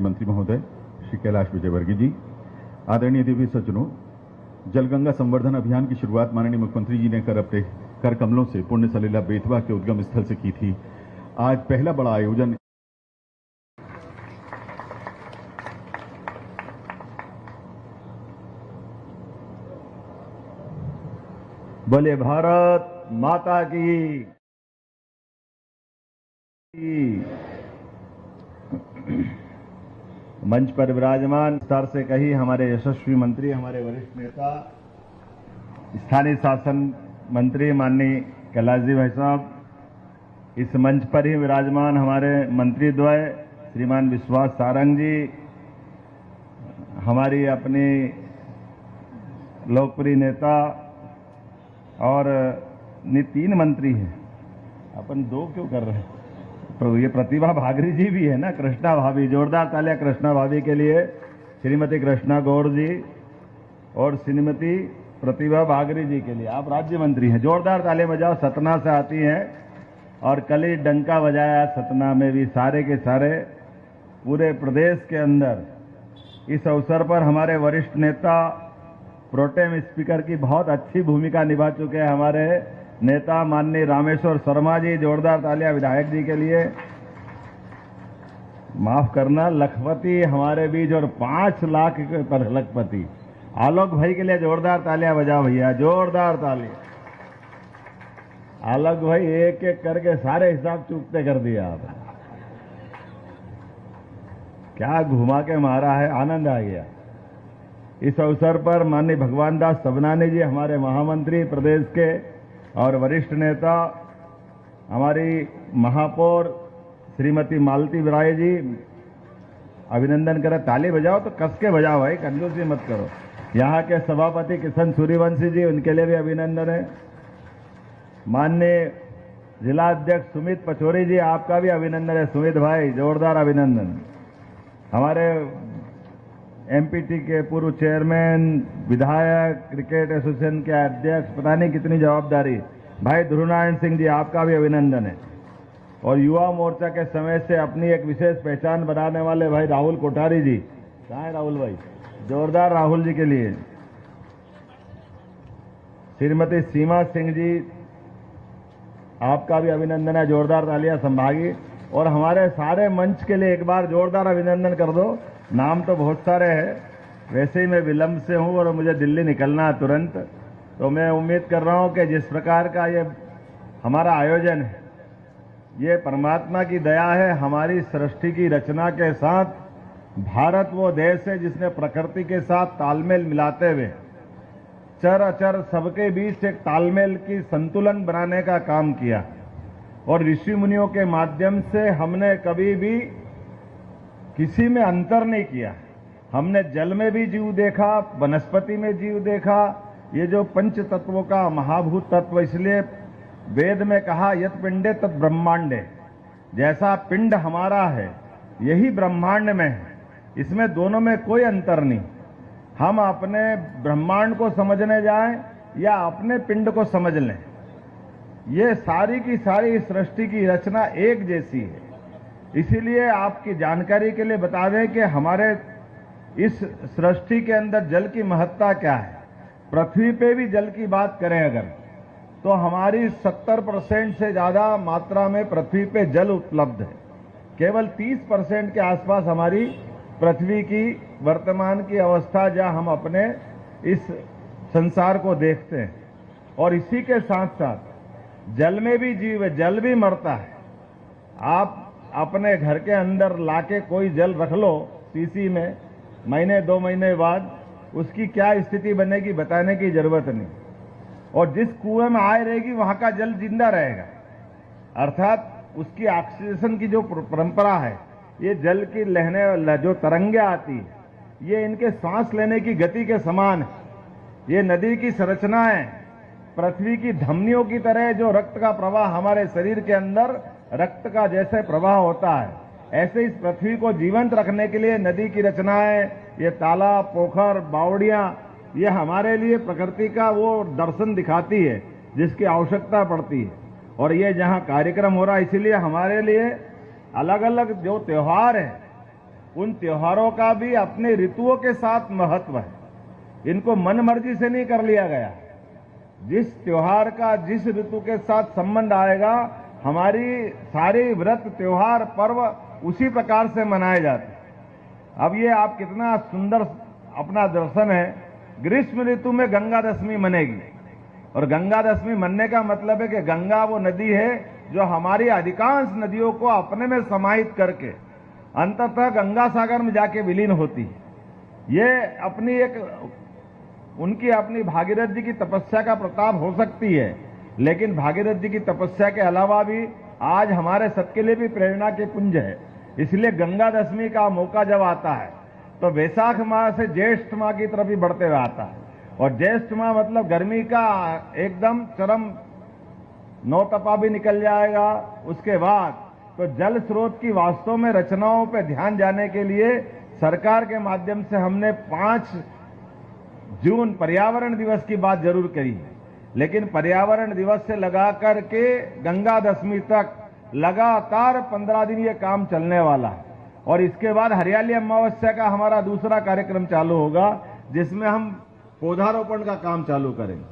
मंत्री महोदय श्री कैलाश विजयवर्गीय जी, आदरणीय देवी सज्जनों, जलगंगा संवर्धन अभियान की शुरुआत माननीय मुख्यमंत्री जी ने कर कमलों से पुण्य सलिला बेतवा के उद्गम स्थल से की थी। आज पहला बड़ा आयोजन बोले भारत माता की। मंच पर विराजमान विस्तार से कही हमारे यशस्वी मंत्री, हमारे वरिष्ठ नेता, स्थानीय शासन मंत्री माननीय कैलाश जी भाई साहब, इस मंच पर ही विराजमान हमारे मंत्री द्वय श्रीमान विश्वास सारंग जी, हमारी अपनी लोकप्रिय नेता और तीन मंत्री हैं, अपन दो क्यों कर रहे हैं? तो ये प्रतिभा भागरी जी भी है ना, कृष्णा भाभी। जोरदार तालियां कृष्णा भाभी के लिए, श्रीमती कृष्णा गौर जी और श्रीमती प्रतिभा भागरी जी के लिए। आप राज्य मंत्री हैं, जोरदार तालियां बजाओ। सतना से आती हैं और कल ही डंका बजाया सतना में भी, सारे के सारे पूरे प्रदेश के अंदर। इस अवसर पर हमारे वरिष्ठ नेता प्रोटेम स्पीकर की बहुत अच्छी भूमिका निभा चुके हैं हमारे नेता माननीय रामेश्वर शर्मा जी। जोरदार तालियां विधायक जी के लिए। माफ करना, लखपति हमारे बीच और 5 लाख पर लखपति आलोक भाई के लिए जोरदार तालियां बजाओ भैया, जोरदार तालियां। आलोक भाई एक एक करके सारे हिसाब चूकते कर दिया आपने, क्या घुमा के मारा है, आनंद आ गया। इस अवसर पर माननीय भगवान दास सबनानी जी, हमारे महामंत्री प्रदेश के और वरिष्ठ नेता, हमारी महापौर श्रीमती मालती राय जी, अभिनंदन करें। ताली बजाओ तो कस के बजाओ भाई, कंजूसी मत करो। यहाँ के सभापति किशन सूर्यवंशी जी, उनके लिए भी अभिनंदन है। माननीय जिला अध्यक्ष सुमित पचौरी जी, आपका भी अभिनंदन है सुमित भाई, जोरदार अभिनंदन। हमारे एमपीटी के पूर्व चेयरमैन, विधायक, क्रिकेट एसोसिएशन के अध्यक्ष, पता नहीं कितनी जवाबदारी, भाई ध्रुवनारायण सिंह जी, आपका भी अभिनंदन है। और युवा मोर्चा के समय से अपनी एक विशेष पहचान बनाने वाले भाई राहुल कोठारी जी, कहाँ है राहुल भाई? जोरदार राहुल जी के लिए। श्रीमती सीमा सिंह जी, आपका भी अभिनंदन है, जोरदार तालियां संभागी। और हमारे सारे मंच के लिए एक बार जोरदार अभिनंदन कर दो। नाम तो बहुत सारे हैं, वैसे ही मैं विलंब से हूं और मुझे दिल्ली निकलना है तुरंत, तो मैं उम्मीद कर रहा हूं कि जिस प्रकार का ये हमारा आयोजन है, ये परमात्मा की दया है। हमारी सृष्टि की रचना के साथ भारत वो देश है जिसने प्रकृति के साथ तालमेल मिलाते हुए चर अचर सबके बीच एक तालमेल की संतुलन बनाने का काम किया। और ऋषि मुनियों के माध्यम से हमने कभी भी किसी में अंतर नहीं किया। हमने जल में भी जीव देखा, वनस्पति में जीव देखा। ये जो पंच तत्वों का महाभूत तत्व, इसलिए वेद में कहा यत पिंडे तत् ब्रह्मांडे, जैसा पिंड हमारा है यही ब्रह्मांड में है, इसमें दोनों में कोई अंतर नहीं। हम अपने ब्रह्मांड को समझने जाएं या अपने पिंड को समझ लें, ये सारी की सारी सृष्टि की रचना एक जैसी है। इसीलिए आपकी जानकारी के लिए बता दें कि हमारे इस सृष्टि के अंदर जल की महत्ता क्या है। पृथ्वी पे भी जल की बात करें अगर, तो हमारी 70% से ज्यादा मात्रा में पृथ्वी पे जल उपलब्ध है। केवल 30% के आसपास हमारी पृथ्वी की वर्तमान की अवस्था, जहां हम अपने इस संसार को देखते हैं। और इसी के साथ साथ जल में भी जीव है, जल भी मरता है। आप अपने घर के अंदर लाके कोई जल रख लो सीसी में, महीने 2 महीने बाद उसकी क्या स्थिति बनेगी बताने की जरूरत नहीं। और जिस कुएं में आए रहेगी वहां का जल जिंदा रहेगा, अर्थात उसकी ऑक्सीजन की जो परंपरा है, ये जल की लहरें जो तरंगे आती है, ये इनके सांस लेने की गति के समान है। ये नदी की संरचनाएं पृथ्वी की धमनियों की तरह, जो रक्त का प्रवाह हमारे शरीर के अंदर रक्त का जैसे प्रवाह होता है, ऐसे इस पृथ्वी को जीवंत रखने के लिए नदी की रचनाएं, ये तालाब, पोखर, बावड़ियां, ये हमारे लिए प्रकृति का वो दर्शन दिखाती है जिसकी आवश्यकता पड़ती है। और ये जहां कार्यक्रम हो रहा है, इसीलिए हमारे लिए अलग अलग जो त्योहार है, उन त्योहारों का भी अपने ऋतुओं के साथ महत्व है। इनको मन मर्जी से नहीं कर लिया गया। जिस त्योहार का जिस ऋतु के साथ संबंध आएगा, हमारी सारी व्रत त्योहार पर्व उसी प्रकार से मनाए जाते हैं। अब ये आप कितना सुंदर अपना दर्शन है, ग्रीष्म ऋतु में गंगा दशमी मनेगी, और गंगा दशमी मनने का मतलब है कि गंगा वो नदी है जो हमारी अधिकांश नदियों को अपने में समाहित करके अंततः गंगा सागर में जाके विलीन होती है। ये अपनी एक उनकी अपनी भागीरथ जी की तपस्या का प्रताप हो सकती है, लेकिन भागीरथ जी की तपस्या के अलावा भी आज हमारे सबके लिए भी प्रेरणा के पुंज है। इसलिए गंगा दशमी का मौका जब आता है तो वैशाख माह से ज्येष्ठ माह की तरफ ही बढ़ते हुए आता है, और ज्येष्ठ माह मतलब गर्मी का एकदम चरम नौतपा भी निकल जाएगा। उसके बाद तो जल स्रोत की वास्तव में रचनाओं पर ध्यान जाने के लिए सरकार के माध्यम से हमने 5 जून पर्यावरण दिवस की बात जरूर करी, लेकिन पर्यावरण दिवस से लगा करके गंगा दशमी तक लगातार 15 दिन ये काम चलने वाला है। और इसके बाद हरियाली अमावस्या का हमारा दूसरा कार्यक्रम चालू होगा, जिसमें हम पौधारोपण का काम चालू करेंगे।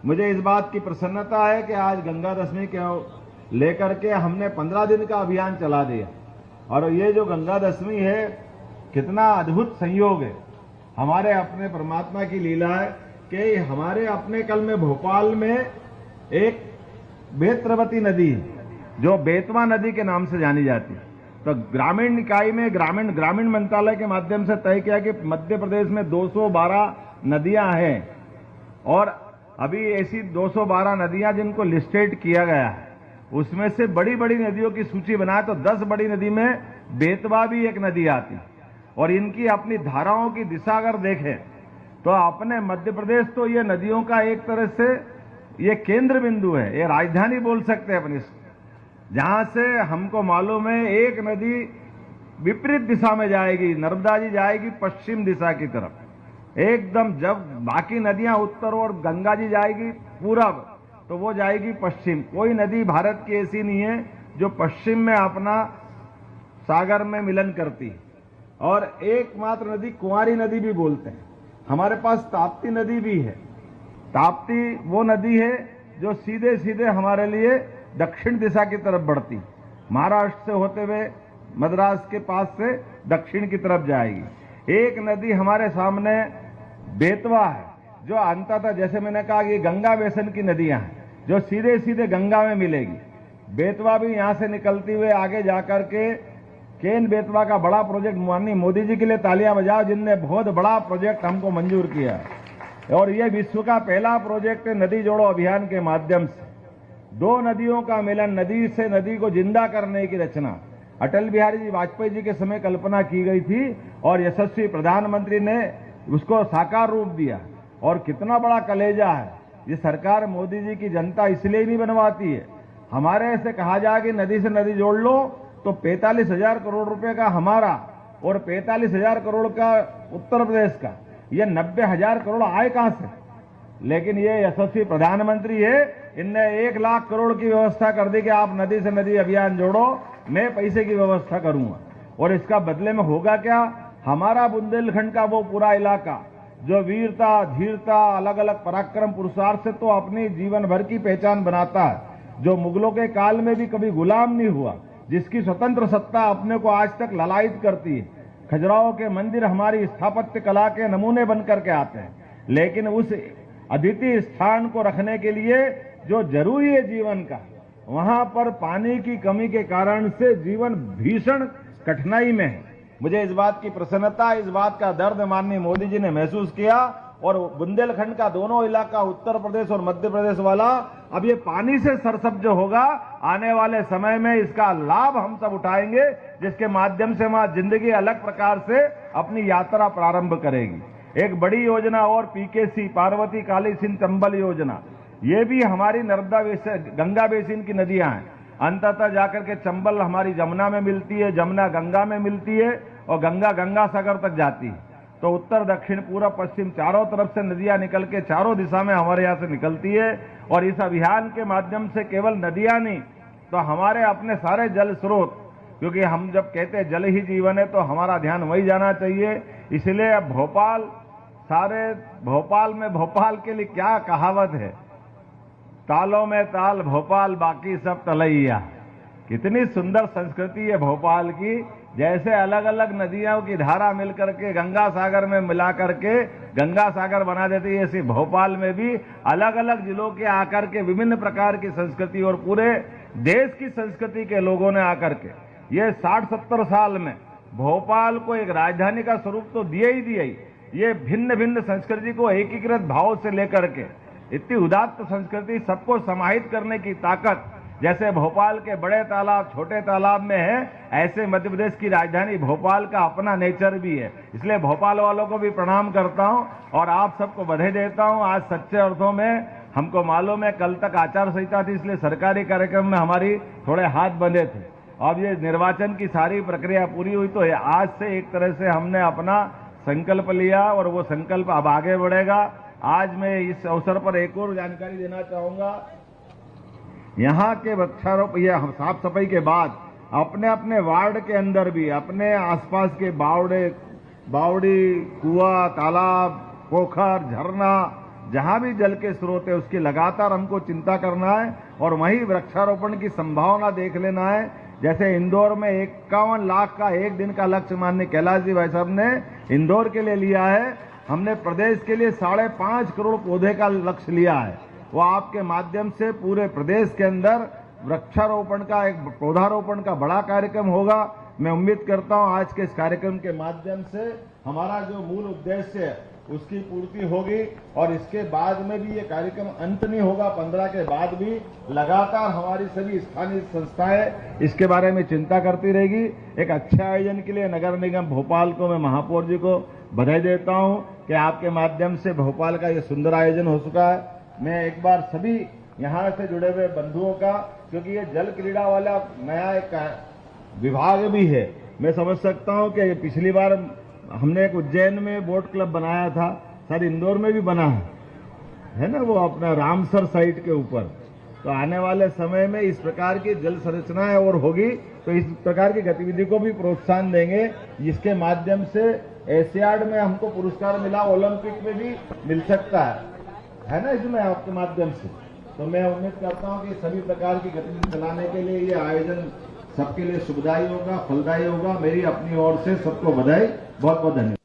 मुझे इस बात की प्रसन्नता है कि आज गंगा दशमी के लेकर के हमने 15 दिन का अभियान चला दिया, और ये जो गंगा दशमी है कितना अद्भुत संयोग है। हमारे अपने परमात्मा की लीला है कि हमारे अपने कल में भोपाल में एक बेत्रवती नदी है जो बेतवा नदी के नाम से जानी जाती है। तो ग्रामीण निकाय में ग्रामीण मंत्रालय के माध्यम से तय किया कि मध्य प्रदेश में 212 नदियां हैं, और अभी ऐसी 212 नदियां जिनको लिस्टेड किया गया है, उसमें से बड़ी बड़ी नदियों की सूची बनाए तो 10 बड़ी नदी में बेतवा भी एक नदी आती है। और इनकी अपनी धाराओं की दिशा अगर देखें तो अपने मध्य प्रदेश तो ये नदियों का एक तरह से ये केंद्र बिंदु है, ये राजधानी बोल सकते हैं अपनी, जहां से हमको मालूम है एक नदी विपरीत दिशा में जाएगी, नर्मदा जी जाएगी पश्चिम दिशा की तरफ एकदम, जब बाकी नदियां उत्तर और गंगा जी जाएगी पूरब, तो वो जाएगी पश्चिम। कोई नदी भारत की ऐसी नहीं है जो पश्चिम में अपना सागर में मिलन करती है। और एकमात्र नदी कुंवारी नदी भी बोलते हैं। हमारे पास ताप्ती नदी भी है। ताप्ती वो नदी है जो सीधे सीधे हमारे लिए दक्षिण दिशा की तरफ बढ़ती, महाराष्ट्र से होते हुए मद्रास के पास से दक्षिण की तरफ जाएगी। एक नदी हमारे सामने बेतवा है जो अंततः, जैसे मैंने कहा, ये गंगा बेसिन की नदियां हैं जो सीधे सीधे गंगा में मिलेगी। बेतवा भी यहां से निकलती हुए आगे जाकर के केन बेतवा का बड़ा प्रोजेक्ट, माननीय मोदी जी के लिए तालियां बजाओ जिनने बहुत बड़ा प्रोजेक्ट हमको मंजूर किया, और यह विश्व का पहला प्रोजेक्ट है नदी जोड़ो अभियान के माध्यम से। 2 नदियों का मिलन, नदी से नदी को जिंदा करने की रचना अटल बिहारी जी वाजपेयी जी के समय कल्पना की गई थी, और यशस्वी प्रधानमंत्री ने उसको साकार रूप दिया। और कितना बड़ा कलेजा है ये सरकार मोदी जी की जनता इसलिए नहीं बनवाती है। हमारे ऐसे कहा जाए कि नदी से नदी जोड़ लो तो 45,000 करोड़ रुपए का हमारा और 45,000 करोड़ का उत्तर प्रदेश का, ये 90,000 करोड़ आए कहां से? लेकिन ये यशस्वी प्रधानमंत्री है, इनने 1 लाख करोड़ की व्यवस्था कर दी कि आप नदी से नदी अभियान जोड़ो, मैं पैसे की व्यवस्था करूंगा। और इसका बदले में होगा क्या? हमारा बुंदेलखंड का वो पूरा इलाका जो वीरता, धीरता, अलग अलग पराक्रम पुरुषार्थ से तो अपनी जीवन भर की पहचान बनाता है, जो मुगलों के काल में भी कभी गुलाम नहीं हुआ, जिसकी स्वतंत्र सत्ता अपने को आज तक ललायित करती है। खजुराहो के मंदिर हमारी स्थापत्य कला के नमूने बन करके आते हैं, लेकिन उस अद्वितीय स्थान को रखने के लिए जो जरूरी है जीवन का, वहां पर पानी की कमी के कारण से जीवन भीषण कठिनाई में है। मुझे इस बात की प्रसन्नता, इस बात का दर्द माननीय मोदी जी ने महसूस किया, और बुंदेलखंड का दोनों इलाका, उत्तर प्रदेश और मध्य प्रदेश वाला, अब ये पानी से सरसब्ज होगा। आने वाले समय में इसका लाभ हम सब उठाएंगे, जिसके माध्यम से हमारी जिंदगी अलग प्रकार से अपनी यात्रा प्रारंभ करेगी। एक बड़ी योजना और पीकेसी, पार्वती काली सिंध चंबल योजना, ये भी हमारी नर्मदा गंगा बेसिन की नदियां हैं। अंततः जाकर के चंबल हमारी जमुना में मिलती है, जमुना गंगा में मिलती है, और गंगा गंगा सागर तक जाती है। तो उत्तर, दक्षिण, पूर्व, पश्चिम चारों तरफ से नदियां निकल के चारों दिशा में हमारे यहाँ से निकलती है। और इस अभियान के माध्यम से केवल नदियां नहीं तो हमारे अपने सारे जल स्रोत, क्योंकि हम जब कहते हैं जल ही जीवन है तो हमारा ध्यान वही जाना चाहिए। इसलिए अब भोपाल में भोपाल के लिए क्या कहावत है, तालों में ताल भोपाल बाकी सब तलैया। कितनी सुंदर संस्कृति है भोपाल की। जैसे अलग अलग नदियों की धारा मिलकर के गंगा सागर में मिला करके गंगा सागर बना देती है, ऐसे भोपाल में भी अलग अलग जिलों के आकर के विभिन्न प्रकार की संस्कृति और पूरे देश की संस्कृति के लोगों ने आकर के ये 60-70 साल में भोपाल को एक राजधानी का स्वरूप तो दिया ही दिया ही, ये भिन्न भिन्न संस्कृति को एकीकृत भाव से लेकर के इतनी उदात्त संस्कृति सबको समाहित करने की ताकत जैसे भोपाल के बड़े तालाब छोटे तालाब में है, ऐसे मध्य प्रदेश की राजधानी भोपाल का अपना नेचर भी है। इसलिए भोपाल वालों को भी प्रणाम करता हूं और आप सबको बधाई देता हूं। आज सच्चे अर्थों में हमको मालूम है कल तक आचार संहिता थी, इसलिए सरकारी कार्यक्रम में हमारी थोड़े हाथ बंधे थे। अब ये निर्वाचन की सारी प्रक्रिया पूरी हुई तो आज से एक तरह से हमने अपना संकल्प लिया और वो संकल्प अब आगे बढ़ेगा। आज मैं इस अवसर पर एक और जानकारी देना चाहूंगा। यहाँ के वृक्षारोपण या साफ सफाई के बाद अपने अपने वार्ड के अंदर भी अपने आसपास के बावड़ी, कुआं, तालाब, पोखर, झरना, जहां भी जल के स्रोत है उसकी लगातार हमको चिंता करना है और वहीं वृक्षारोपण की संभावना देख लेना है। जैसे इंदौर में 51 लाख का एक दिन का लक्ष्य माननीय कैलाश जी भाई साहब ने इंदौर के लिए लिया है। हमने प्रदेश के लिए 5.5 करोड़ पौधे का लक्ष्य लिया है। वो आपके माध्यम से पूरे प्रदेश के अंदर वृक्षारोपण का एक पौधारोपण का बड़ा कार्यक्रम होगा। मैं उम्मीद करता हूं आज के इस कार्यक्रम के माध्यम से हमारा जो मूल उद्देश्य है उसकी पूर्ति होगी और इसके बाद में भी ये कार्यक्रम अंत नहीं होगा। 15 के बाद भी लगातार हमारी सभी स्थानीय संस्थाएं इसके बारे में चिंता करती रहेगी। एक अच्छे आयोजन के लिए नगर निगम भोपाल को मैं महापौर जी को बधाई देता हूं कि आपके माध्यम से भोपाल का ये सुंदर आयोजन हो चुका है। मैं एक बार सभी यहाँ से जुड़े हुए बंधुओं का, क्योंकि ये जल क्रीड़ा वाला नया एक विभाग भी है, मैं समझ सकता हूँ कि पिछली बार हमने एक उज्जैन में बोट क्लब बनाया था, शायद इंदौर में भी बना है ना, वो अपना रामसर साइट के ऊपर। तो आने वाले समय में इस प्रकार की जल संरचनाएं और होगी तो इस प्रकार की गतिविधि को भी प्रोत्साहन देंगे, जिसके माध्यम से एशियाड में हमको पुरस्कार मिला, ओलंपिक में भी मिल सकता है ना इसमें आपके माध्यम से। तो मैं उम्मीद करता हूं कि सभी प्रकार की गतिविधि चलाने के लिए ये आयोजन सबके लिए सुखदायी होगा, फलदायी होगा। मेरी अपनी ओर से सबको बधाई, बहुत बहुत धन्यवाद।